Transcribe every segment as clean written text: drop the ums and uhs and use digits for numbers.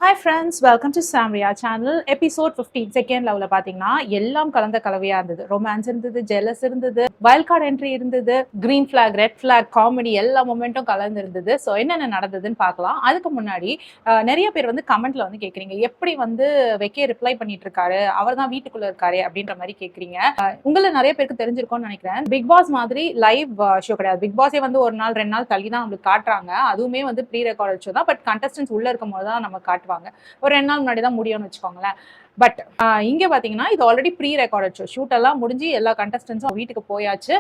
Hi friends, welcome to Samria channel. Episode 15 second லெவல்ல பாத்தீங்கன்னா எல்லாம் கலந்த கலவையா இருந்தது. ரொமான்ஸ் இருந்தது, ஜெலஸ் இருந்தது, வைல்ட் கார்டு என்ட்ரி இருந்தது, green flag, red flag, comedy எல்லா மொமெண்ட்டும் கலந்து இருந்தது. ஸோ என்னென்ன நடந்ததுன்னு பார்க்கலாம். அதுக்கு முன்னாடி நிறைய பேர் வந்து கமெண்ட்ல வந்து கேட்குறீங்க, எப்படி வந்து வெக்கே ரிப்ளை பண்ணிட்டு இருக்காரு, அவர் தான் வீட்டுக்குள்ள இருக்காரு அப்படின்ற மாதிரி கேட்குறீங்க. உங்களை நிறைய பேருக்கு தெரிஞ்சிருக்கும்னு நினைக்கிறேன். பிக் பாஸ் மாதிரி லைவ் ஷோ கிடையாது. பிக் பாஸே வந்து ஒரு நாள் 2 நாள் தள்ளி தான் நம்மளுக்கு காட்டுறாங்க. அதுவுமே வந்து ப்ரீ ரெக்கார்டட் ஷோ தான். பட் கண்டஸ்டன்ஸ் உள்ள இருக்கும் போது தான் நம்ம காட்டுவாங்க. ஒரு 2 நாள் முன்னாடி தான் முடியும்னு வச்சுக்கோங்களேன். பட் இங்க பாத்தீங்கன்னா இது already pre recorded show. Shoot எல்லாம் முடிஞ்சு எல்லா கண்டஸ்டன்ஸும் வீட்டுக்கு போயாச்சு.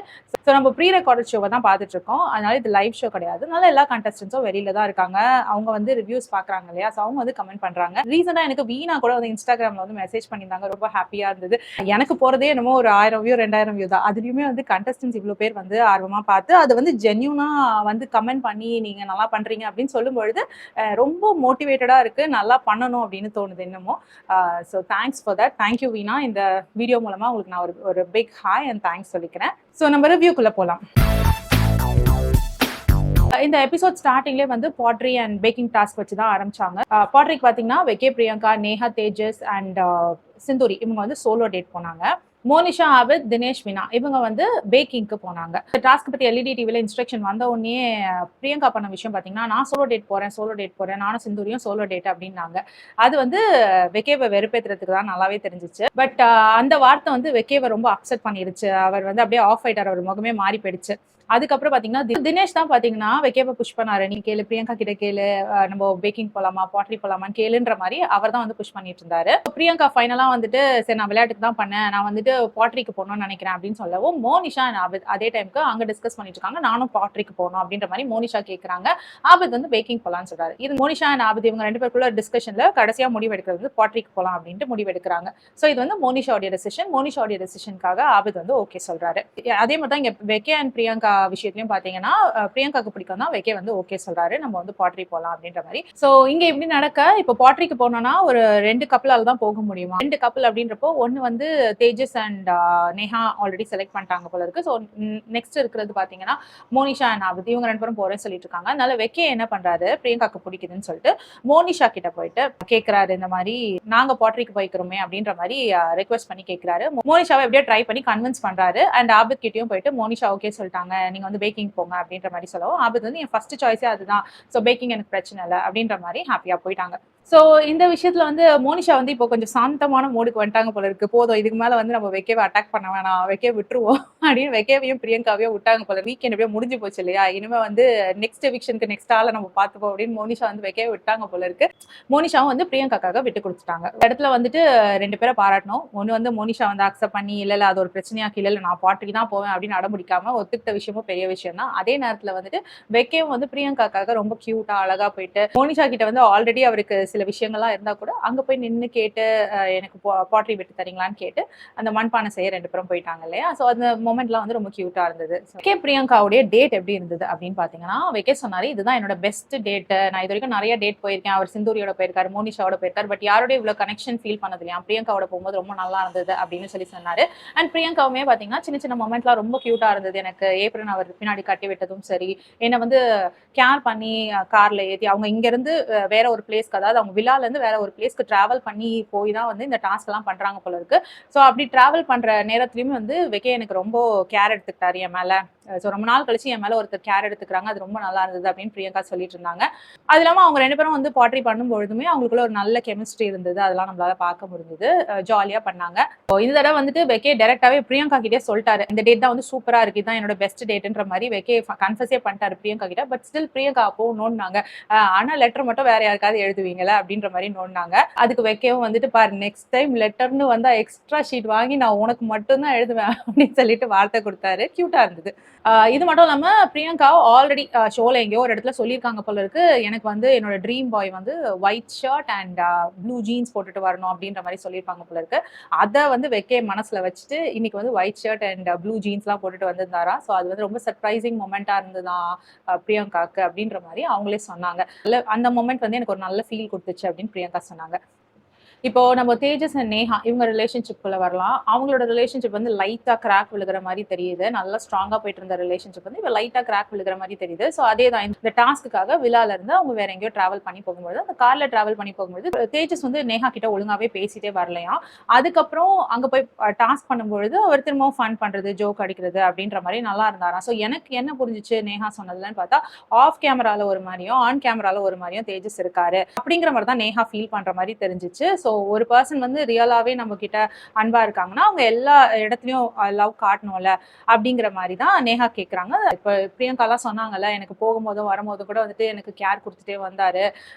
ஸோ நம்ம ப்ரீ ரெக்கார்டட் ஷோவை தான் பார்த்துட்டு இருக்கோம். அதனால இது லைவ் ஷோ கிடையாது. அதனால எல்லா கண்டஸ்டன்ஸும் வெளியில தான் இருக்காங்க. அவங்க வந்து ரிவ்யூஸ் பாக்குறாங்க இல்லையா, ஸோ அவங்க வந்து கமெண்ட் பண்றாங்க. ரீசெண்டா எனக்கு வீணா கூட வந்து இன்ஸ்டாகிராம்ல வந்து மெசேஜ் பண்ணியிருந்தாங்க. ரொம்ப ஹாப்பியா இருந்தது. எனக்கு போறதே என்னமோ ஒரு 1000 வியூ 2000 வியூ தான். அதுலயுமே வந்து கண்டஸ்டன்ஸ் இவ்வளவு பேர் வந்து ஆர்வமா பார்த்து அது வந்து ஜென்யூனா வந்து கமெண்ட் பண்ணி நீங்க நல்லா பண்றீங்க அப்படின்னு சொல்லும் பொழுது ரொம்ப மோட்டிவேட்டடா இருக்கு. நல்லா பண்ணணும் அப்படின்னு தோணுது இன்னமும். So thanks for that. Thank you Veena. இந்த வீடியோ மூலமா உங்களுக்கு நான் ஒரு பிக் ஹாய் அண்ட் தேங்க்ஸ் சொல்லிக்கிறேன். ஸோ நம்ம ரிவ்யூக்குள்ள போலாம். இந்த எபிசோட் ஸ்டார்டிங்லேயே வந்து பாட்ரி அண்ட் பேக்கிங் டாஸ்க் வச்சு தான் ஆரம்பிச்சாங்க. பாட்ரிக்கு பார்த்தீங்கன்னா வெக்கே, பிரியங்கா, நேஹா, தேஜஸ் அண்ட் சிந்துரி இவங்க வந்து சோலோ டேட் போனாங்க. மோனிஷா, ஆபித், தினேஷ், வினா இவங்க வந்து பேக்கிங்க்கு போனாங்க. டாஸ்க் பத்தி எல்இடி டிவில இன்ஸ்ட்ரக்ஷன் வந்த உடனே பிரியங்கா பண்ண விஷயம் பாத்தீங்கன்னா, நான் சோலோ டேட் போறேன், நானும் சிந்துரியும் சோலோ டேட் அப்படின்னாங்க. அது வந்து வெக்கேவை வெறுப்பேத்துறதுக்கு தான் நல்லாவே தெரிஞ்சிச்சு. பட் அந்த வார்த்தை வந்து வெக்கேவை ரொம்ப அப்செட் பண்ணிருச்சு. அவர் வந்து அப்படியே ஆஃப் ஆயிட்டார். அவர் முகமே மாறி போயிடுச்சு. அதுக்கப்புறம் பாத்தீங்கன்னா தினேஷ் தான் பாத்தீங்கன்னா வெக்கேவை புஷ் பண்ணாரு. நீ கேளு, பிரியங்கா கிட்ட கேளு, நம்ம பேக்கிங் போலாமா, பாட்ரி போலாமான்னு கேளுன்ற மாதிரி அவர் தான் வந்து புஷ் பண்ணிட்டு இருந்தாரு. பிரியங்கா ஃபைனலா வந்துட்டு சரி நான் விளையாட்டுக்கு தான் பண்ணேன், நான் வந்துட்டு பாட்ரிக்கு போகணும்னு நினைக்கிறேன் அப்படின்னு சொல்லவும் மோனிஷா அண்ட் ஆபித் அதே டைமுக்கு அங்க டிஸ்கஸ் பண்ணிட்டு இருக்காங்க. நானும் பாட்ரிக்கு போகணும் அப்படின்ற மாதிரி மோனிஷா கேட்கறாங்க. ஆபித் வந்து பேக்கிங் போலான்னு சொல்றாரு. இது மோனிஷா அண்ட் ஆபித் இவங்க 2 பேருக்குள்ள டிஸ்கஷன்ல கடைசியா முடிவெடுக்கிறது வந்து பாட்ரிக்கு போலாம் அப்படின்ட்டு முடிவெடுக்கிறாங்க. ஸோ இது வந்து மோனிஷாவுடைய டெசிஷன். மோனிஷாவுடைய டெசிஷனுக்காக ஆபித் வந்து ஓகே சொல்றாரு. அதே மாதிரி தான் இங்க வெக்கே அண்ட் பிரியங்கா விஷயத்திலயும் பாத்தீங்கன்னா பிரியங்காக்கு பிடிக்கும் தான் வெக்கே வந்து ஓகே சொல்றாரு, நம்ம வந்து பாட்ரி போலாம் அப்படின்ற மாதிரி. சோ இங்க எப்படி நடக்க, இப்போ பாட்ரிக்கு போனோம்னா ஒரு 2 கப்பலால தான் போக முடியுமா. 2 கப்பல் அப்படின்றப்போ ஒன்னு வந்து தேஜஸ் அண்ட் நேஹா ஆல்ரெடி செலக்ட் பண்ணிட்டாங்க போல இருக்கு. ஸோ நெக்ஸ்ட் இருக்கிறது பாத்தீங்கன்னா மோனிஷா அண்ட் ஆபித் இவங்க 2 பேரும் போறேன்னு சொல்லிட்டு இருக்காங்க. அதனால வெக்கே என்ன பண்றாரு, பிரியங்காக்கு பிடிக்குதுன்னு சொல்லிட்டு மோனிஷா கிட்ட போயிட்டு கேட்கிறாரு, இந்த மாதிரி நாங்க பாட்ரிக்கு போய்க்கிறோமே அப்படின்ற மாதிரி ரெக்வஸ்ட் பண்ணி கேட்கிறாரு. மோனிஷாவை எப்படியோ ட்ரை பண்ணி கன்வின்ஸ் பண்றாரு. அண்ட் ஆபித் கிட்டயும் போயிட்டு மோனிஷா ஓகே சொல்லிட்டாங்க, நீங்க வந்து பேக்கிங் போங்க அப்படின்ற மாதிரி சொல்லவும் ஆபித் வந்து என் ஃபர்ஸ்ட் சாய்ஸே அதுதான், ஸோ பேக்கிங் எனக்கு பிரச்சனை இல்லை அப்படின்ற மாதிரி ஹாப்பியா போயிட்டாங்க. ஸோ இந்த விஷயத்துல வந்து மோனிஷா வந்து இப்போ கொஞ்சம் சாந்தமான மோடுக்கு வந்துட்டாங்க போல இருக்கு. போதும், இதுக்கு மேல வந்து நம்ம வெக்கேவை அட்டாக் பண்ண வேணாம், வெக்கே விட்டுருவோம் அப்படின்னு வெக்கேவையும் பிரியங்காவையும் விட்டாங்க போல. வீக்கெண்ட் எப்படியோ முடிஞ்சு போச்சு இல்லையா, இனிமே வந்து நெக்ஸ்ட் எவிக்ஷனுக்கு நெக்ஸ்ட் ஆளை நம்ம பார்த்துப்போம் அப்படின்னு மோனிஷா வந்து வெக்கேவை விட்டாங்க போல இருக்கு. மோனிஷாவும் வந்து பிரியங்காக்காக விட்டு கொடுத்துட்டாங்க. இடத்துல வந்துட்டு 2 பேரை பாராட்டணும். ஒன்னு வந்து மோனிஷா வந்து அக்செப்ட் பண்ணி இல்ல அது ஒரு பிரச்சனையாக்கி இல்ல நான் பாட்டுக்கு தான் போவேன் அப்படின்னு அடம்பிடிக்காம ஒத்துக்கிட்ட விஷயமும் பெரிய விஷயம் தான். அதே நேரத்துல வந்துட்டு வெக்கேவும் வந்து பிரியங்காக்காக ரொம்ப கியூட்டா அழகா போயிட்டு மோனிஷா கிட்ட வந்து ஆல்ரெடி அவருக்கு சில விஷயங்கள்லாம் இருந்தா கூட அங்க போய் நின்று கேட்டு எனக்கு பாட்ரி விட்டு தரீங்களான்னு கேட்டு அந்த மண்பானை செய்ய 2 பேரும் போயிட்டாங்க இல்லையா. ஸோ அந்த மொமெண்ட்லாம் வந்து ரொம்ப கியூட்டா இருந்தது. வெக்கே பிரியங்காவுடைய டேட் எப்படி இருந்தது அப்படின்னு பாத்தீங்கன்னா, வெக்கே சொன்னாரு இதுதான் என்னோட பெஸ்ட் டேட், நான் இது வரைக்கும் நிறைய டேட் போயிருக்கேன், அவர் சிந்தூரியோட போயிருக்காரு, மோனிஷாவோட போயிருக்காரு, பட் யாரோட இவ்வளவு கனெக்ஷன் ஃபீல் பண்ணது இல்லையா, பிரியங்காவோட போகும்போது ரொம்ப நல்லா இருந்தது அப்படின்னு சொல்லி சொன்னாரு. அண்ட் பிரியங்காவுமே பாத்தீங்கன்னா சின்ன சின்ன மொமெண்ட்லாம் ரொம்ப கியூட்டா இருந்தது. எனக்கு ஏப்ரல் அவர் பின்னாடி கட்டி விட்டதும் சரி, என்ன வந்து கேர் பண்ணி கார்ல ஏத்தி அவங்க இங்க இருந்து வேற ஒரு பிளேஸ்க்கு, அதாவது அவங்க வில்லால இருந்து வேற ஒரு பிளேஸ்க்கு டிராவல் பண்ணி போய் தான் வந்து இந்த டாஸ்க் எல்லாம் பண்றாங்க போல இருக்கு. ஸோ அப்படி டிராவல் பண்ற நேரத்துலயுமே வந்து வெக்கே எனக்கு ரொம்ப கேர் எடுத்துக்கிட்டாரு என் மேல. ஸோ ரொம்ப நாள் கழிச்சு என் மேல ஒருத்தர் கேர் எடுத்துக்கிறாங்க, அது ரொம்ப நல்லா இருந்தது அப்படின்னு பிரியங்கா சொல்லிட்டு இருந்தாங்க. அது இல்லாம அவங்க 2 பேரும் வந்து பாட்ரி பண்ணும் பொழுதுமே அவங்களுக்குள்ள ஒரு நல்ல கெமிஸ்ட்ரி இருந்தது. அதெல்லாம் நம்மளால பார்க்க முடிஞ்சது. ஜாலியா பண்ணாங்க. இந்த தடவை வந்துட்டு வெக்கே டைரக்டாவே பிரியங்கா கிட்டே சொல்லிட்டாரு, இந்த டேட் தான் வந்து சூப்பரா இருக்கு, இதுதான் என்னோட பெஸ்ட் டேட்ன்ற மாதிரி வெக்கே கன்ஃபஸே பண்ணிட்டாரு பிரியங்கா கிட்ட. பட் ஸ்டில் பிரியங்கா அப்போ நோண்டாங்க, ஆனா லெட்டர் மட்டும் வேற யாருக்காவது எழுதுவீங்களா அப்படின்ற மாதிரி நோண்டாங்க. அதுக்கு வெக்கவும் வந்துட்டு பாரு, நெக்ஸ்ட் டைம் லெட்டர்னு வந்தா எக்ஸ்ட்ரா ஷீட் வாங்கி நான் உனக்கு மட்டும் தான் எழுதுவேன் அப்படின்னு சொல்லிட்டு வார்த்தை கொடுத்தாரு. கியூட்டா இருந்தது. இது மட்டும் இல்லாம பிரியங்கா ஆல்ரெடி ஷோல எங்கேயோ ஒரு இடத்துல சொல்லியிருக்காங்க போல இருக்கு, எனக்கு வந்து என்னோட ட்ரீம் பாய் வந்து white shirt and blue jeans போட்டுட்டு வரணும் அப்படின்ற மாதிரி சொல்லியிருப்பாங்க போல இருக்கு. அதை வந்து வெக்கே மனசுல வச்சுட்டு இன்னைக்கு வந்து white shirt and blue jeans எல்லாம் போட்டுட்டு வந்திருந்தாரா. ஸோ அது வந்து ரொம்ப சர்ப்ரைசிங் மொமெண்டா இருந்ததுதான் பிரியங்காக்கு அப்படின்ற மாதிரி அவங்களே சொன்னாங்க. அந்த மொமெண்ட் வந்து எனக்கு ஒரு நல்ல ஃபீல் கொடுத்துச்சு அப்படின்னு பிரியங்கா சொன்னாங்க. இப்போ நம்ம தேஜஸ் அண்ட் நேஹா இவங்க ரிலேஷன்ஷிப்குள்ள வரலாம். அவங்களோட ரிலேஷன்ஷிப் வந்து லைட்டா கிராக் விழுகிற மாதிரி தெரியுது. நல்லா ஸ்ட்ராங்கா போயிட்டு இருந்த ரிலேஷன்ஷிப் வந்து இப்ப லைட்டா கிராக் விழுகிற மாதிரி தெரியுது. ஸோ அதே தான் இந்த டாஸ்க்குக்காக விழால இருந்து அவங்க வேற எங்கேயோ டிராவல் பண்ணி போகும்போது அந்த கார்ல டிராவல் பண்ணி போகும்போது தேஜஸ் வந்து நேஹா கிட்ட ஒழுங்காவே பேசிட்டே வரலையாம். அதுக்கப்புறம் அங்க போய் டாஸ்க் பண்ணும்பொழுது அவர் திரும்பவும் ஃபன் பண்றது, ஜோக் அடிக்கிறது அப்படின்ற மாதிரி நல்லா இருந்தாராம். ஸோ எனக்கு என்ன புரிஞ்சிச்சு நேஹா சொன்னதுலன்னு பார்த்தா, ஆஃப் கேமரால ஒரு மாதிரியும் ஆன் கேமரால ஒரு மாதிரியும் தேஜஸ் இருக்காரு அப்படிங்கிற மாதிரி தான் நேஹா ஃபீல் பண்ற மாதிரி தெரிஞ்சிச்சு. ஸோ ஒரு பர்சன் வந்து ரியலாவே நம்ம கிட்ட அன்பா இருக்காங்கன்னா அவங்க எல்லா இடத்துலயும் லவ் காட்டணும்ல அப்படிங்கிற மாதிரி தான் நேஹா கேட்குறாங்க. இப்போ பிரியங்காலாம் சொன்னாங்கல்ல, எனக்கு போகும்போதும் வரும்போதும் கூட வந்துட்டு எனக்கு கேர் கொடுத்துட்டே வந்தாரு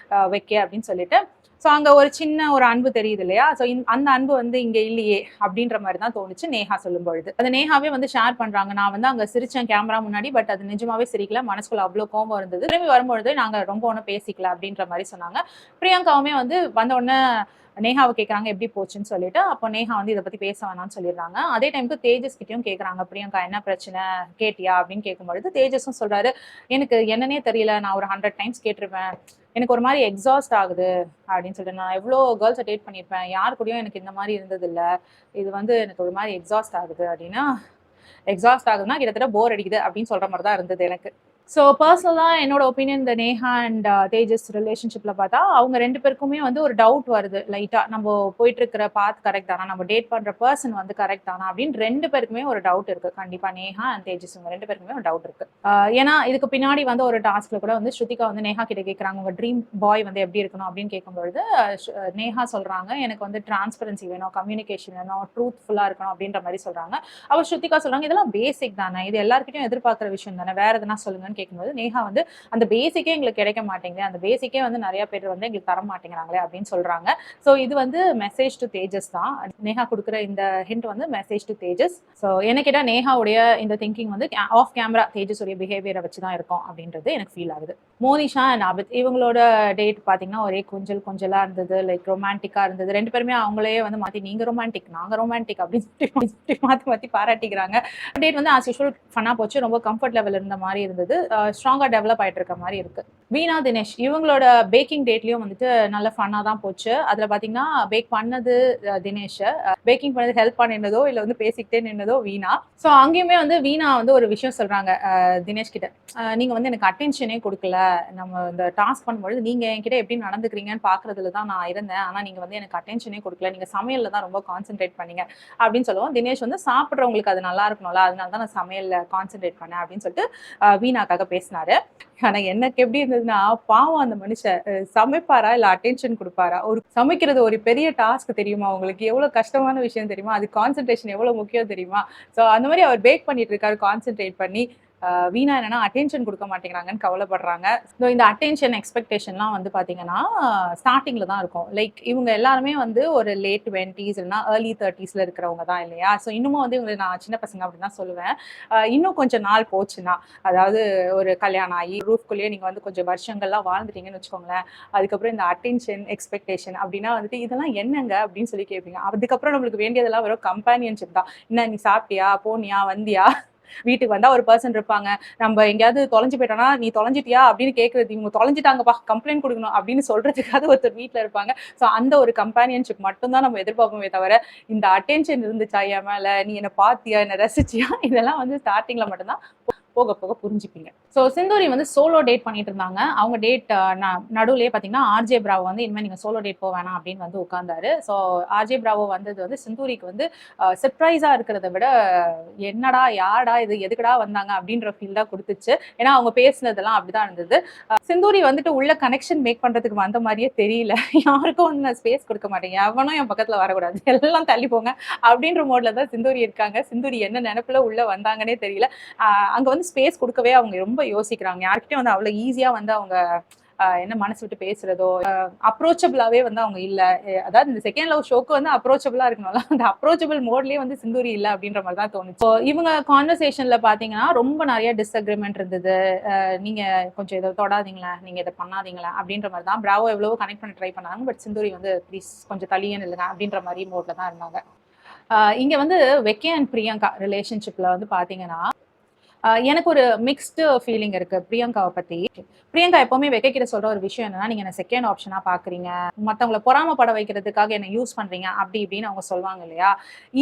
வைக்க அப்படின்னு சொல்லிட்டு. ஸோ அங்க ஒரு சின்ன ஒரு அன்பு தெரியுது இல்லையா? ஸோ அந்த அன்பு வந்து இங்க இல்லையே அப்படின்ற மாதிரி தான் தோணுச்சு நேஹா சொல்லும் பொழுது. அது நேஹாவே வந்து ஷேர் பண்றாங்க. நான் வந்து அங்க சிரிச்சேன் கேமரா முன்னாடி, பட் அது நிஜமாவே சிரிக்கல, மனசுக்குள்ள அவ்வளவு கோபம் இருந்தது. திரும்பி வரும்பொழுது நாங்க ரொம்ப ஒன்றும் பேசிக்கல அப்படின்ற மாதிரி சொன்னாங்க. பிரியங்காவுமே வந்து வந்த உடனே நேஹாவை கேட்கறாங்க எப்படி போச்சுன்னு சொல்லிட்டு. அப்போ நேஹா வந்து இதை பத்தி பேச வேணாம்னு சொல்லிடுறாங்க. அதே டைமுக்கு தேஜஸ் கிட்டயும் கேட்கறாங்க, பிரியங்கா என்ன பிரச்சனை கேட்டியா அப்படின்னு கேட்கும்பொழுது தேஜஸும் சொல்றாரு, எனக்கு என்னன்னே தெரியல, நான் ஒரு 100 டைம்ஸ் கேட்டிருப்பேன், எனக்கு ஒரு மாதிரி எக்ஸாஸ்ட் ஆகுது அப்படின்னு சொல்லிட்டு. நான் எவ்வளோ கேர்ள்ஸை டேட் பண்ணியிருப்பேன், யாரு கூடயும் எனக்கு இந்த மாதிரி இருந்தது இல்லை, இது வந்து எனக்கு ஒரு மாதிரி எக்ஸாஸ்ட் ஆகுது அப்படின்னா. எக்ஸாஸ்ட் ஆகுதுன்னா கிட்டத்தட்ட போர் அடிக்குது அப்படின்னு சொல்ற மாதிரி தான் இருந்தது எனக்கு. ஸோ பர்சனலாக என்னோட ஒப்பீனியன் இந்த நேஹா அண்ட் தேஜஸ் ரிலேஷன்ஷிப்பில் பார்த்தா அவங்க 2 பேருக்குமே வந்து ஒரு டவுட் வருது லைட்டாக. நம்ம போயிட்டு இருக்கிற பாத் கரெக்ட் தானா, நம்ம டேட் பண்ணுற பர்சன் வந்து கரெக்ட் தானா அப்படின்னு 2 பேருக்குமே ஒரு டவுட் இருக்கு. கண்டிப்பாக நேஹா அண்ட் தேஜஸ் இவங்க 2 பேருக்குமே ஒரு டவுட் இருக்கு. ஏன்னா இதுக்கு பின்னாடி வந்து ஒரு டாஸ்க்ல கூட வந்து ஸ்ருதிகா வந்து நேஹா கிட்ட கேட்குறாங்க, உங்க ட்ரீம் பாய் வந்து எப்படி இருக்கணும் அப்படின்னு கேட்கும்பொழுது நேஹா சொல்றாங்க, எனக்கு வந்து டிரான்ஸ்பரன்சி வேணும், கம்யூனிகேஷன் வேணும், ட்ரூத்ஃபுல்லாக இருக்கணும் அப்படின்ற மாதிரி சொல்றாங்க. அவர் ஸ்ருதிகா சொல்றாங்க, இதெல்லாம் பேசிக் தானே, இது எல்லாருக்கிட்டையும் எதிர்பார்க்குற விஷயம் தானே, வேற எதனா சொல்லுங்க கேட்கும்போது நேஹா வந்து அந்த பேசிக்கே எங்களுக்கு கிடைக்க மாட்டேங்குது, அந்த பேசிக்கே வந்து நிறைய பேர் வந்து எங்களுக்கு தர மாட்டேங்கிறாங்களே அப்படின்னு சொல்றாங்க. ஸோ இது வந்து மெசேஜ் டு தேஜஸ் தான். நேஹா கொடுக்குற இந்த ஹிண்ட் வந்து மெசேஜ் டு தேஜஸ். ஸோ என்ன கேட்டா நேஹாவுடைய இந்த திங்கிங் வந்து ஆஃப் கேமரா தேஜஸ் உடைய பிஹேவியரை வச்சு தான் இருக்கும் அப்படின்றது எனக்கு ஃபீல் ஆகுது. மோனிஷா அண்ட் அபித் இவங்களோட டேட் பார்த்தீங்கன்னா ஒரே கொஞ்சலா இருந்தது, லைக் ரொமான்டிக்கா இருந்தது. 2 பேருமே அவங்களே வந்து மாத்தி நீங்க ரொமான்டிக் நாங்க ரொமான்டிக் அப்படின்னு மாத்தி பாராட்டிக்கிறாங்க. டேட் வந்து ஆஸ் யூஷுவல் ஃபன்னா போச்சு, ரொம்ப கம்ஃபர்ட் லெவல் இருந்த மாதிரி இருந்தது, ஸ்ட்ராங்கா டெவலப் ஆயிட்டு இருக்க மாதிரி இருக்கு. வீணா தினேஷ் இவங்களோட பேக்கிங் டேட்லயும் வந்துட்டு நல்ல ஃபன்னா தான் போச்சு. அதுல பாத்தீங்கன்னா பேக் பண்ணது தினேஷ், பேக்கிங் பண்ணது ஹெல்ப் பண்ணினதோ இல்ல வந்து பேசிக்கிட்டே நின்னதோ வீணா. ஸோ அங்கேயுமே வந்து வீணா வந்து ஒரு விஷயம் சொல்றாங்க தினேஷ் கிட்ட, நீங்க வந்து எனக்கு அட்டென்ஷனே கொடுக்கல, நம்ம இந்த டாஸ்க் பண்ணும்போது நீங்க என்கிட்ட எப்படி நடந்துக்கிறீங்கன்னு பாக்குறதுல தான் நான் இருந்தேன், ஆனா நீங்க வந்து எனக்கு அட்டென்ஷனே கொடுக்கல, நீங்க சமையல்ல தான் ரொம்ப கான்சென்ட்ரேட் பண்ணீங்க அப்படின்னு சொல்லுவோம். தினேஷ் வந்து சாப்பிட்றவங்களுக்கு அது நல்லா இருக்கணும்ல, அதனால தான் நான் சமையல்ல கான்சென்ட்ரேட் பண்ணேன் அப்படின்னு சொல்லிட்டு வீணாக்காக பேசினாரு. ஆனா எனக்கு எப்படி இருந்ததுன்னா, பாவம் அந்த மனுஷன் சமைப்பாரா இல்ல அட்டென்ஷன் கொடுப்பாரா? ஒரு சமைக்கிறது ஒரு பெரிய டாஸ்க் தெரியுமா உங்களுக்கு? எவ்வளவு கஷ்டமான விஷயம் தெரியுமா? அது கான்சென்ட்ரேஷன் எவ்வளவு முக்கியம் தெரியுமா? ஸோ அந்த மாதிரி அவர் பேக் பண்ணிட்டு இருக்காரு கான்சென்ட்ரேட் பண்ணி. வீணா என்னன்னா அட்டென்ஷன் கொடுக்க மாட்டேங்கிறாங்கன்னு கவலைப்படுறாங்க. ஸோ இந்த அட்டென்ஷன் எக்ஸ்பெக்டேஷன்லாம் வந்து பார்த்தீங்கன்னா ஸ்டார்டிங்ல தான் இருக்கும். லைக் இவங்க எல்லாருமே வந்து ஒரு லேட் 20s இல்லைனா ஏர்லி 30ஸ்ல இருக்கிறவங்க தான் இல்லையா? ஸோ இன்னமும் வந்து இவங்க நான் சின்ன பசங்க அப்படின்னு தான் சொல்லுவேன். இன்னும் கொஞ்சம் நாள் போச்சுன்னா, அதாவது ஒரு கல்யாணம் ஆகி ரூஃப்குள்ளேயே நீங்க வந்து கொஞ்சம் வருஷங்கள்லாம் வாழ்ந்துட்டீங்கன்னு வச்சுக்கோங்களேன். அதுக்கப்புறம் இந்த அட்டென்ஷன் எக்ஸ்பெக்டேஷன் அப்படின்னா வந்துட்டு இதெல்லாம் என்னங்க அப்படின்னு சொல்லி கேட்பீங்க. அதுக்கப்புறம் நம்மளுக்கு வேண்டியதெல்லாம் வெறும் கம்பானியன்ஷிப் தான். என்ன நீ சாப்பிட்டியா, போனியா, வந்தியா, வீட்டுக்கு வந்தா ஒரு பர்சன் இருப்பாங்க. நம்ம எங்கேயாவது தொலைஞ்சு போயிட்டோம்னா நீ தொலைஞ்சிட்டியா அப்படின்னு கேட்கறது, இவங்க தொலைஞ்சிட்டாங்கப்பா கம்ப்ளைண்ட் கொடுக்கணும் அப்படின்னு சொல்றதுக்காக ஒருத்தர் வீட்டுல இருப்பாங்க. ஸோ அந்த ஒரு கம்பானியன்ஷிப் மட்டும் தான் நம்ம எதிர்பார்ப்போமே தவிர, இந்த அட்டென்ஷன் இருந்துச்சா என் மேல, நீ என்ன பாத்தியா, என்ன ரசிச்சியா, இதெல்லாம் வந்து ஸ்டார்டிங்ல மட்டும்தான், போக போக புரிஞ்சுப்பீங்க. ஸோ சிந்தூரி வந்து சோலோ டேட் பண்ணிட்டு இருந்தாங்க. அவங்க டேட் நடுவுலயே பார்த்தீங்கன்னா ஆர்ஜே பிராவோ வந்து இனிமேல் நீங்கள் சோலோ டேட் போக வேணாம் அப்படின்னு வந்து உட்கார்ந்தாரு. ஸோ ஆர்ஜே பிராவோ வந்தது வந்து சிந்தூரிக்கு வந்து சர்ப்ரைஸா இருக்கிறத விட என்னடா யாடா இது எதுக்குடா வந்தாங்க அப்படின்ற ஃபீல் தான் கொடுத்துச்சு. ஏன்னா அவங்க பேசினதெல்லாம் அப்படிதான் இருந்தது. சிந்தூரி வந்துட்டு உள்ள கனெக்ஷன் மேக் பண்றதுக்கு வந்த மாதிரியே தெரியல. யாருக்கும் வந்து நான் ஸ்பேஸ் கொடுக்க மாட்டேங்க, எவனும் என் பக்கத்துல வரக்கூடாது, எல்லாம் தள்ளி போங்க அப்படின்ற மோட்ல தான் சிந்தூரி இருக்காங்க. சிந்தூரி என்ன நினைப்புல உள்ள வந்தாங்கன்னே தெரியல. அங்க வந்து ஸ்பேஸ் கொடுக்கவே அவங்க ரொம்ப யோசிக்கிறாங்க. யார்கிட்டயும் வந்து அவ்வளவு ஈஸியா வந்து அவங்க என்ன மனசு விட்டு பேசுறதோ அப்ரோச்சபிளாவே வந்து அவங்க இல்ல. அதாவது இந்த செகண்ட் லவ் ஷோக்கு வந்து அப்ரோச்சபிளா இருக்கணும்ல, அந்த அப்ரோச்சபிள் மோட்லயே வந்து சிந்தூரி இல்ல அப்படின்ற மாதிரி தான் தோணுச்சு. இவங்க கான்வர்சேஷன்ல பாத்தீங்கன்னா ரொம்ப நிறைய டிஸ்அக்ரிமெண்ட் இருந்தது. நீங்க கொஞ்சம் இதை தொடாதீங்களேன், நீங்க இதை பண்ணாதீங்களா அப்படின்ற மாதிரி தான். பிராவோ எவ்வளவோ கனெக்ட் பண்ண ட்ரை பண்ணாங்க, பட் சிந்தூரி வந்து ப்ளீஸ் கொஞ்சம் தள்ளியே இல்லைங்க அப்படின்ற மாதிரி மோட்ல தான் இருந்தாங்க. இங்க வந்து வெக்கே அண்ட் பிரியங்கா ரிலேஷன்ஷிப்ல வந்து பாத்தீங்கன்னா எனக்கு ஒரு மிக்ஸ்டு ஃபீலிங் இருக்கு பிரியங்காவை பத்தி. பிரியங்கா எப்பவுமே வெக்க கிட்ட சொல்ற ஒரு விஷயம் என்னன்னா, நீங்க என்ன செகண்ட் ஆப்ஷனா பாக்குறீங்க, மத்தவங்கள பொறாமப்பட வைக்கிறதுக்காக என்ன யூஸ் பண்றீங்க அப்படி இப்படின்னு அவங்க சொல்லுவாங்க இல்லையா.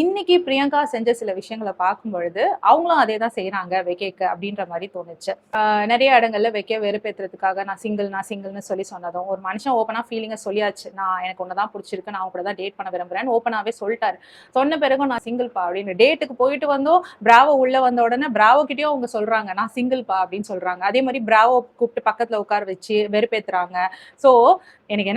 இன்னைக்கு பிரியங்கா செஞ்ச சில விஷயங்களை பார்க்கும் பொழுது அவங்களும் அதே தான் செய்யறாங்க வெக்கேக்கு அப்படின்ற மாதிரி தோணுச்சு. நிறைய இடங்கள்ல வெக்க வெறுப்பேற்றுறதுக்காக நான் சிங்கிள்னு சொல்லி சொன்னதும், ஒரு மனுஷன் ஓப்பனா ஃபீலிங்கை சொல்லியாச்சு, நான் எனக்கு ஒன்னதான் பிடிச்சிருக்கு, நான் கூட தான் டேட் பண்ண விரும்புறேன்னு ஓப்பனாவே சொல்லிட்டாரு. சொன்ன பிறகும் நான் சிங்கிள் பா அப்படின்னு டேட்டுக்கு போயிட்டு வந்தோம். பிராவோ உள்ள வந்த உடனே பிராவோ கிட்டயும் அவங்க சொல்றாங்க, நான் சிங்கிள் பா அப்படின்னு சொல்றாங்க. அதே மாதிரி பிராவோ கூப்பிட்டு பக்கத்துல உட்கார வச்சு வெறுப்பேத்துறாங்க. சோ எனக்கு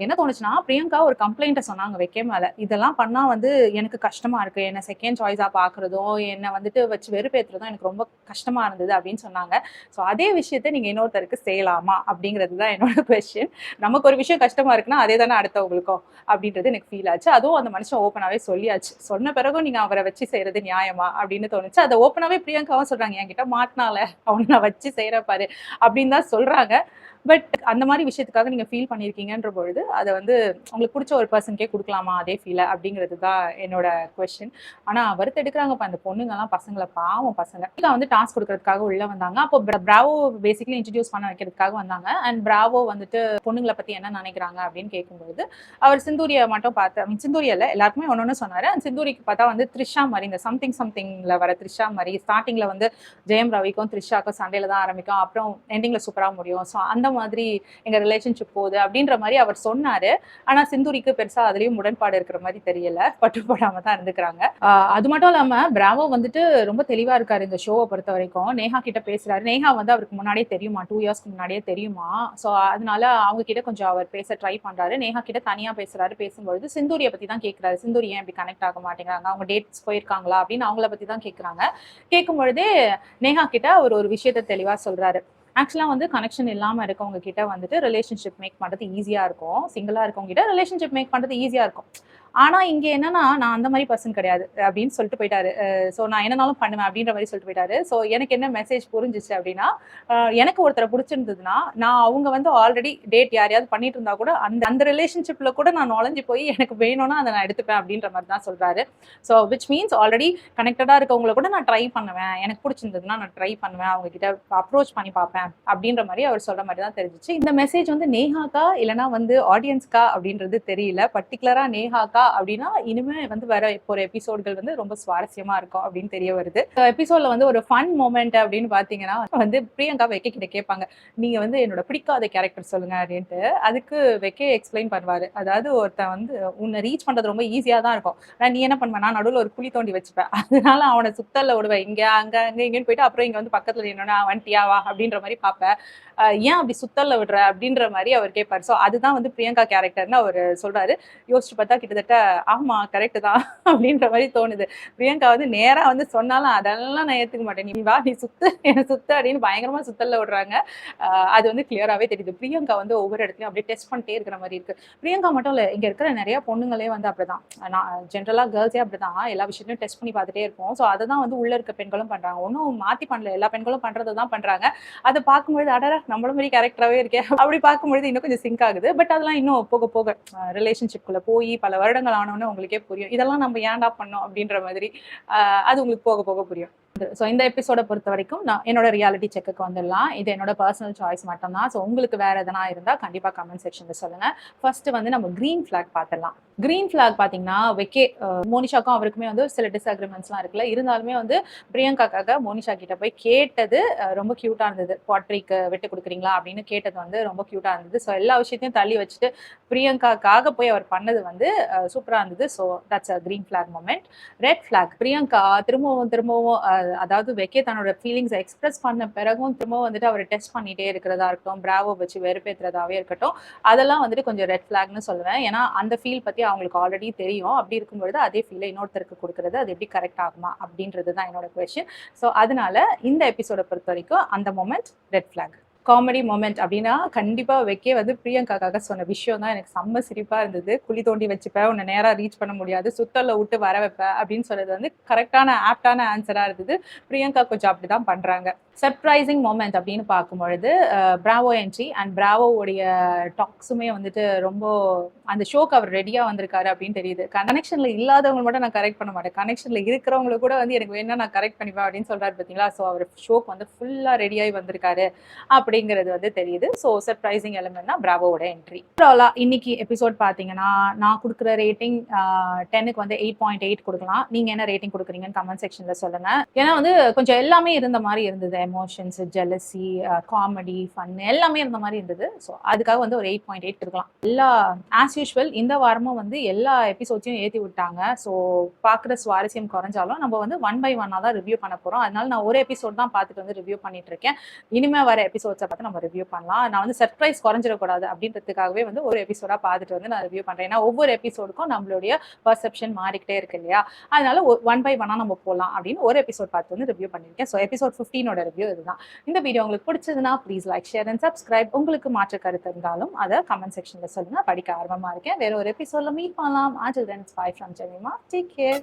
என்ன தோணுச்சுன்னா, பிரியங்கா ஒரு கம்ப்ளைண்ட்டை சொன்னாங்க வெக்கே மேல. இதெல்லாம் பண்ணா வந்து எனக்கு கஷ்டமா இருக்கு, என்ன செகண்ட் சாய்ஸா பாக்குறதும், என்ன வந்துட்டு வச்சு வெறுப்பேத்துறதும் எனக்கு ரொம்ப கஷ்டமா இருந்தது அப்படின்னு சொன்னாங்க. ஸோ அதே விஷயத்த நீங்க இன்னொருத்தருக்கு செய்யலாமா அப்படிங்கிறது தான் என்னோட கொஸ்டின். நமக்கு ஒரு விஷயம் கஷ்டமா இருக்குன்னா அதே தானே அடுத்தவங்களுக்கும் அப்படின்றது எனக்கு ஃபீல் ஆச்சு. அதுவும் அந்த மனுஷன் ஓப்பனாவே சொல்லியாச்சு. சொன்ன பிறகும் நீங்க அவரை வச்சு செய்யறது நியாயமா அப்படின்னு தோணுச்சு. அதை ஓப்பனாவே பிரியங்காவும் சொல்றாங்க, என்கிட்ட மாட்டினால அவனை நான் வச்சு செய்யற பாரு அப்படின்னு தான் சொல்றாங்க. பட் அந்த மாதிரி விஷயத்துக்காக நீங்க ஃபீல் பண்ணியிருக்கீங்கன்ற பொழுது அதை வந்து உங்களுக்கு பிடிச்ச ஒரு பர்சனுக்கே கொடுக்கலாமா அதே ஃபீலை அப்படிங்கிறது தான் என்னோட கொஸ்டின். ஆனா வறுத்தெடுக்கிறாங்கப்பா அந்த பொண்ணுங்கெல்லாம் பசங்களை, பாவம் பசங்க. வந்து டாஸ்க் கொடுக்கறதுக்காக உள்ள வந்தாங்க. அப்போ பிராவோ பேசிக்கலி இன்ட்ரடியூஸ் பண்ண வைக்கிறதுக்காக வந்தாங்க. அண்ட் பிராவோ வந்துட்டு பொண்ணுங்களை பத்தி என்ன நினைக்கிறாங்க அப்படின்னு கேட்கும்போது அவர் சிந்தூரியை மட்டும் பார்த்து, சிந்தூரியில் எல்லாருக்குமே ஒன்னொன்னு சொன்னாரு. அந்த சிந்தூரிக்கு பார்த்தா வந்து த்ரிஷா மாதிரி, இந்த சம்திங்ல வர த்ரிஷா மாதிரி ஸ்டார்டிங்ல வந்து ஜெயம் ரவிக்கும் த்ரிஷாக்கும் சண்டையில தான் ஆரம்பிக்கும், அப்புறம் எண்டிங்ல சூப்பரா முடியும். ஸோ அந்த மாதிரி எங்க ரிலேஷன்ஷிப் போகுது அப்படின்ற மாதிரி அவர் சொன்னாரு. ஆனா சிந்தூரிக்கு பெருசா அதுலயும் உடன்பாடு இருக்கிற மாதிரி தெரியல, பட்டுப்படாம தான் இருந்துக்கிறாங்க. அது மட்டும் இல்லாம பிராவோ வந்துட்டு ரொம்ப தெளிவா இருக்காரு இந்த ஷோவை பொறுத்த வரைக்கும். நேஹா கிட்ட பேசுறாரு. நேஹா வந்து அவருக்கு முன்னாடியே தெரியுமா, 2 இயர்ஸ்க்கு முன்னாடியே தெரியுமா. ஸோ அதனால அவங்க கிட்ட கொஞ்சம் அவர் பேச ட்ரை பண்றாரு. நேஹா கிட்ட தனியா பேசுறாரு. பேசும்பொழுது சிந்தூரியை பத்தி தான் கேட்கிறாரு. சிந்தூரி ஏன் இப்படி கனெக்ட் ஆக மாட்டேங்கிறாங்க, அவங்க டேட்ஸ் போயிருக்காங்களா அப்படின்னு அவங்கள பத்தி தான் கேட்கறாங்க. கேட்கும் பொழுதே நேஹா கிட்ட அவர் ஒரு விஷயத்த தெளிவா சொல்றாரு. ஆக்சுவலா வந்து கனெக்ஷன் இல்லாம இருக்கவங்க கிட்ட வந்துட்டு ரிலேஷன்ஷிப் மேக் பண்றது ஈஸியா இருக்கும். சிங்கிளா இருக்கவங்க கிட்ட ரிலேஷன்ஷிப் மேக் பண்றது ஈஸியா இருக்கும். ஆனா இங்க என்னன்னா, நான் அந்த மாதிரி பர்சன் கிடையாது அப்படின்னு சொல்லிட்டு போயிட்டாரு. ஸோ நான் என்னனாலும் பண்ணுவேன் அப்படின்ற மாதிரி சொல்லிட்டு போயிட்டாரு. ஸோ எனக்கு என்ன மெசேஜ் புரிஞ்சிச்சு அப்படின்னா, எனக்கு ஒருத்தரை பிடிச்சிருந்ததுன்னா, நான் அவங்க வந்து ஆல்ரெடி டேட் யாரையாவது பண்ணிட்டு இருந்தா கூட அந்த அந்த ரிலேஷன்ஷிப்ல கூட நான் நுழைஞ்சு போய் எனக்கு வேணும்னா அதை நான் எடுத்துப்பேன் அப்படின்ற மாதிரி தான் சொல்றாரு. ஸோ விச் மீன்ஸ் ஆல்ரெடி கனெக்டடா இருக்கவங்களை கூட நான் ட்ரை பண்ணுவேன், எனக்கு பிடிச்சிருந்ததுன்னா நான் ட்ரை பண்ணுவேன், அவங்க கிட்ட அப்ரோச் பண்ணி பார்ப்பேன் அப்படின்ற மாதிரி அவர் சொல்ற மாதிரி தான் தெரிஞ்சிச்சு. இந்த மெசேஜ் வந்து நேஹாக்கா இல்லைன்னா வந்து ஆடியன்ஸ்கா அப்படின்றது தெரியல. பர்டிகுலரா நேஹாக்கா அப்படின்னா இனிமே வந்து வர போற எபிசோட்கள் வந்து ரொம்ப சுவாரஸ்யமா இருக்கும் அப்படின்னு தெரிய வருது. எபிசோட்ல வந்து ஒரு ஃபன் மொமெண்ட் அப்படின்னு பாத்தீங்கன்னா வந்து பிரியங்கா வெக்கே கிட்ட கேட்பாங்க, நீங்க வந்து என்னோட பிடிக்காத கேரக்டர் சொல்லுங்க அப்படின்ட்டு. அதுக்கு வெக்கே எக்ஸ்பிளைன் பண்ணுவாரு. அதாவது ஒருத்தன் வந்து உன்னை ரீச் பண்றது ரொம்ப ஈஸியா தான் இருக்கும், நான் நீ என்ன பண்ணுவேன், நான் நடுவில் ஒரு குழி தோண்டி வச்சுப்பேன், அதனால அவனை சுத்தல்ல விடுவேன், இங்க அங்க அங்க இங்கன்னு போயிட்டு அப்புறம் இங்க வந்து பக்கத்துல என்னன்னா வண்டியா வா அப்படின்ற மாதிரி பாப்பேன், ஏன் அப்படி சுத்தல்ல விடுற அப்படின்ற மாதிரி அவர் கேட்பாரு. ஸோ அதுதான் வந்து பிரியங்கா கேரக்டர்னு அவர் சொல்றாரு. யோசிச்சு பார்த்தா கிட்டத்தட்ட ஆமா கரெக்ட் தான் அப்படின்ற மாதிரி தோணுது. பிரியங்கா வந்து நேரா வந்து சொன்னாலும் அதெல்லாம் நான் ஏத்துக்க மாட்டேன், நீ வா நீ சுத்து என்ன சுத்து அப்படின்னு பயங்கரமா சுத்தல்ல விடுறாங்க. அது வந்து கிளியராகவே தெரியுது. பிரியங்கா வந்து ஒவ்வொரு இடத்துலையும் அப்படியே டெஸ்ட் பண்ணிட்டே இருக்கிற மாதிரி இருக்கு. பிரியங்கா மட்டும் இல்லை, இங்க இருக்கிற நிறைய பொண்ணுங்களே வந்து அப்படிதான், நான் ஜென்ரலா கேர்ள்ஸே அப்படிதான் எல்லா விஷயத்தையும் டெஸ்ட் பண்ணி பார்த்துட்டே இருப்போம். ஸோ அதை தான் வந்து உள்ள இருக்க பெண்களும் பண்றாங்க. ஒன்றும் மாத்தி பண்ணல, எல்லா பெண்களும் பண்றதை தான் பண்றாங்க. அதை பார்க்கும்பொழுது அடடா நம்மள மாதிரி கேரக்டராகவே இருக்கே அப்படி பார்க்கும்பொழுது இன்னும் கொஞ்சம் சிங்க் ஆகுது. பட் அதெல்லாம் இன்னும் போக போக ரிலேஷன்ஷிப்குள்ள போய் பல வருடங்கள் ஆனோன்னு உங்களுக்கே புரியும், இதெல்லாம் நம்ம ஏன்டா பண்ணோம் அப்படின்ற மாதிரி. அது உங்களுக்கு போக போக புரியும். ஸோ இந்த எபிசோட பொறுத்த வரைக்கும் நான் என்னோட ரியாலிட்டி செக்குக்கு வந்துடலாம். இது என்னோட பர்சனல் சாய்ஸ் மட்டும் தான். ஸோ உங்களுக்கு வேற எதனா இருந்தால் கண்டிப்பாக கமெண்ட் செக்ஷன்ல சொல்லுங்க. ஃபர்ஸ்ட் வந்து நம்ம கிரீன் ஃபிளாக் பார்த்துடலாம். கிரீன் ஃபிளாக் பார்த்தீங்கன்னா வெக்கே மோனிஷாக்கும் அவருக்குமே வந்து சில டிஸ்அக்ரிமெண்ட்ஸ்லாம் இருக்குல்ல, இருந்தாலுமே வந்து பிரியங்காக்காக மோனிஷா கிட்ட போய் கேட்டது ரொம்ப கியூட்டா இருந்தது. பாட்ரிக்கு விட்டு கொடுக்குறீங்களா அப்படின்னு கேட்டது வந்து ரொம்ப கியூட்டா இருந்தது. ஸோ எல்லா விஷயத்தையும் தள்ளி வச்சுட்டு பிரியங்காக்காக போய் அவர் பண்ணது வந்து சூப்பரா இருந்தது. So that's a green flag moment. Red flag, Priyanka திரும்பவும் அதாவது வெக்கே தன்னோட ஃபீலிங்ஸை எக்ஸ்பிரஸ் பண்ண பிறகும் திரும்பவும் வந்துட்டு அவர் டெஸ்ட் பண்ணிட்டே இருக்கிறதா இருக்கட்டும், பிராவோ வச்சு வெறுப்பேற்றுறதாவே இருக்கட்டும், அதெல்லாம் வந்துட்டு கொஞ்சம் ரெட் ஃபிளாக்னு சொல்லுவேன். ஏன்னா அந்த ஃபீல் பத்தி அவங்களுக்கு ஆல்ரெடி தெரியும். அப்படி இருக்கும்பொழுது அதே ஃபீலை இன்னொருத்தருக்கு கொடுக்கறது அது எப்படி கரெக்ட் ஆகுமா அப்படின்றது தான் என்னோட கொஸ்டின். ஸோ அதனால இந்த எபிசோட பொறுத்த வரைக்கும் அந்த moment red flag. Comedy moment அப்படின்னா கண்டிப்பா வெக்கே வந்து பிரியங்காக்காக சொன்ன விஷயம் தான் எனக்கு செம்ம சிரிப்பா இருந்தது. குழி தோண்டி வச்சுப்பேன், உன்னை நேரா ரீச் பண்ண முடியாது, சுத்தல்ல விட்டு வர வைப்பேன் அப்படின்னு சொல்றது வந்து கரெக்டான ஆப்டான ஆன்சரா இருந்தது. பிரியங்கா கொஞ்சம் அப்படிதான் பண்றாங்க. சர்ப்ரைசிங் மொமெண்ட் அப்படின்னு பார்க்கும்பொழுது பிராவோ என்ட்ரி அண்ட் பிராவோவுடைய டாக்ஸுமே வந்துட்டு ரொம்ப அந்த ஷோக்கு அவர் ரெடியாக வந்திருக்காரு அப்படின்னு தெரியுது. கனெக்ஷனில் இல்லாதவங்க மட்டும் நான் கரெக்ட் பண்ண மாட்டேன், கனெக்ஷனில் இருக்கிறவங்க கூட வந்து எனக்கு வேணா நான் கரெக்ட் பண்ணிப்பேன் அப்படின்னு சொல்கிறாரு பார்த்தீங்களா. ஸோ அவர் ஷோக்கு வந்து ஃபுல்லாக ரெடியாகி வந்திருக்காரு அப்படிங்கிறது வந்து தெரியுது. ஸோ சர்ப்ரைசிங் எலிமெண்ட்னா பிராவோட என்ட்ரி. இன்னைக்கு எபிசோட் பார்த்தீங்கன்னா நான் கொடுக்குற ரேட்டிங் 10க்கு வந்து 8.8 கொடுக்கலாம். நீங்கள் என்ன ரேட்டிங் கொடுக்குறீங்கன்னு கமெண்ட் செக்ஷனில் சொல்லுங்கள். ஏன்னா வந்து கொஞ்சம் எல்லாமே இருந்த மாதிரி இருந்தது, எமோஷன்ஸ், ஜெலசி, காமெடி, ஃபன் எல்லாமே இருந்த மாதிரி இருந்தது. ஸோ அதுக்காக வந்து ஒரு 8.8 கொடுக்கலாம். எல்லா ஆஸ் யூஷுவல் இந்த வாரமும் வந்து எல்லா எபிசோட்ஸையும் ஏற்றி விட்டாங்க. ஸோ பார்க்குற சுவாரஸ்யம் குறைஞ்சாலும் நம்ம வந்து 1 by 1 தான் ரிவ்யூ பண்ண போகிறோம். அதனால நான் ஒரு எபிசோட் தான் பார்த்துட்டு வந்து ரிவ்யூ பண்ணிட்டு இருக்கேன். இனிமேல் வர எபிசோட்ஸை பார்த்து நம்ம ரிவ்யூ பண்ணலாம். நான் வந்து சர்ப்ரைஸ் குறைஞ்சிடக்கூடாது அப்படின்றதுக்காகவே வந்து ஒரு எபிசோடாக பார்த்துட்டு வந்து நான் ரிவ்யூ பண்ணுறேன். ஏன்னா ஒவ்வொரு எபிசோடுக்கும் நம்மளுடைய பர்செப்ஷன் மாறிக்கிட்டே இருக்கு இல்லையா. அதனால 1 by 1 நம்ம போகலாம் அப்படின்னு ஒரு எபிசோட் பார்த்து வந்து ரிவ்யூ பண்ணியிருக்கேன். ஸோ எபிசோட் 15ஓட ரிவ்யூ இதுதான். இந்த வீடியோ உங்களுக்கு பிடிச்சதுன்னா please like, share and subscribe. உங்களுக்கு மாற்று கருத்து இருந்தாலும் அதை கமெண்ட் செக்ஷன்ல சொல்லுங்க. படிக்க ஆர்வமா இருக்கேன். வேற ஒரு எபிசோட்ல மீட் பண்ணலாம். Until then, it's bye from Jemima. Take care.